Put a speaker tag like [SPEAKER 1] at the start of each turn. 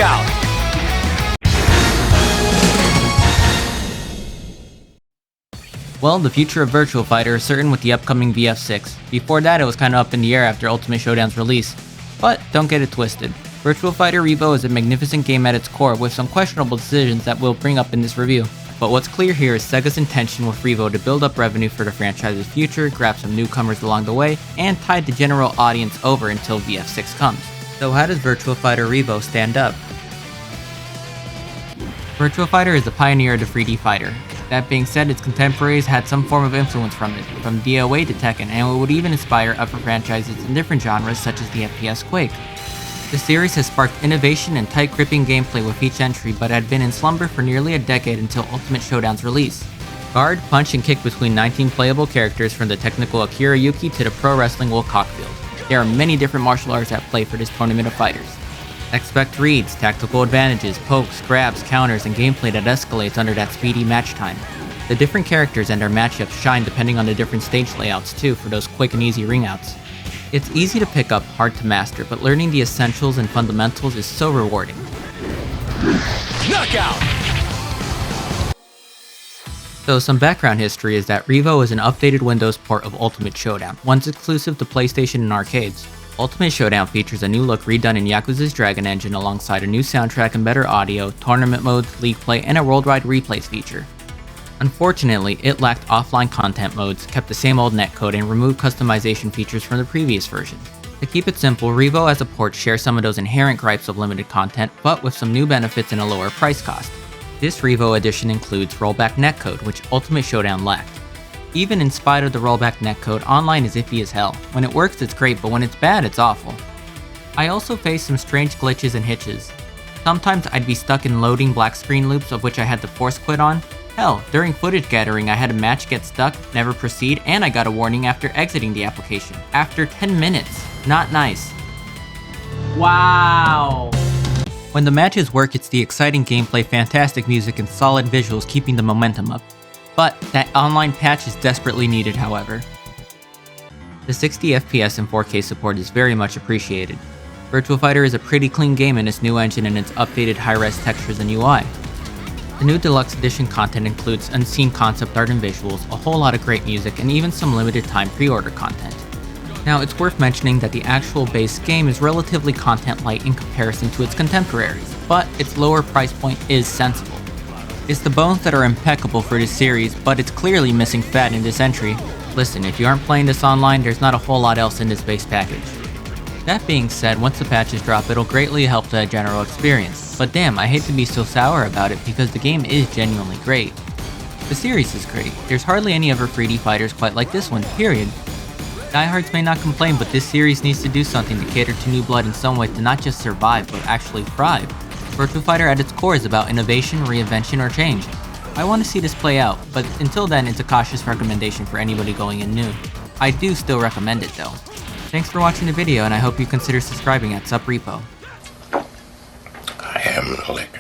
[SPEAKER 1] Knockout!
[SPEAKER 2] Well, the future of Virtua Fighter is certain with the upcoming VF6. Before that, it was kinda up in the air after Ultimate Showdown's release. But don't get it twisted. Virtua Fighter REVO is a magnificent game at its core with some questionable decisions that we'll bring up in this review. But what's clear here is Sega's intention with REVO to build up revenue for the franchise's future, grab some newcomers along the way, and tide the general audience over until VF6 comes. So how does Virtua Fighter REVO stand up? Virtua Fighter is a pioneer of the 3D fighter. That being said, its contemporaries had some form of influence from it, from DOA to Tekken, and it would even inspire other franchises in different genres such as the FPS Quake. The series has sparked innovation and tight-gripping gameplay with each entry, but had been in slumber for nearly a decade until Ultimate Showdown's release. Guard, punch, and kick between 19 playable characters from the technical Akira Yuki to the pro wrestling Will Cockfield. There are many different martial arts at play for this tournament of fighters. Expect reads, tactical advantages, pokes, grabs, counters, and gameplay that escalates under that speedy match time. The different characters and their matchups shine depending on the different stage layouts too for those quick and easy ring outs. It's easy to pick up, hard to master, but learning the essentials and fundamentals is so rewarding.
[SPEAKER 1] Knockout!
[SPEAKER 2] So some background history is that REVO is an updated Windows port of Ultimate Showdown, once exclusive to PlayStation and arcades. Ultimate Showdown features a new look redone in Yakuza's Dragon Engine alongside a new soundtrack and better audio, tournament modes, league play, and a worldwide replays feature. Unfortunately, it lacked offline content modes, kept the same old netcode, and removed customization features from the previous version. To keep it simple, REVO as a port shares some of those inherent gripes of limited content, but with some new benefits and a lower price cost. This REVO edition includes Rollback netcode, which Ultimate Showdown lacked. Even in spite of the rollback netcode, online is iffy as hell. When it works, it's great, but when it's bad, it's awful. I also faced some strange glitches and hitches. Sometimes I'd be stuck in loading black screen loops of which I had to force quit on. Hell, during footage gathering I had a match get stuck, never proceed, and I got a warning after exiting the application. After 10 minutes. Not nice. Wow! When the matches work, it's the exciting gameplay, fantastic music, and solid visuals keeping the momentum up. But that online patch is desperately needed, however. The 60 FPS and 4K support is very much appreciated. Virtua Fighter is a pretty clean game in its new engine and its updated high-res textures and UI. The new Deluxe Edition content includes unseen concept art and visuals, a whole lot of great music, and even some limited time pre-order content. Now, it's worth mentioning that the actual base game is relatively content light in comparison to its contemporaries, but its lower price point is sensible. It's the bones that are impeccable for this series, but it's clearly missing fat in this entry. Listen, if you aren't playing this online, there's not a whole lot else in this base package. That being said, once the patches drop, it'll greatly help the general experience. But damn, I hate to be so sour about it because the game is genuinely great. The series is great. There's hardly any other 3D fighters quite like this one, period. Diehards may not complain, but this series needs to do something to cater to new blood in some way to not just survive, but actually thrive. Virtua Fighter at its core is about innovation, reinvention, or change. I want to see this play out, but until then it's a cautious recommendation for anybody going in new. I do still recommend it though. Thanks for watching the video and I hope you consider subscribing at Sup Repo.
[SPEAKER 3] I am the liquor.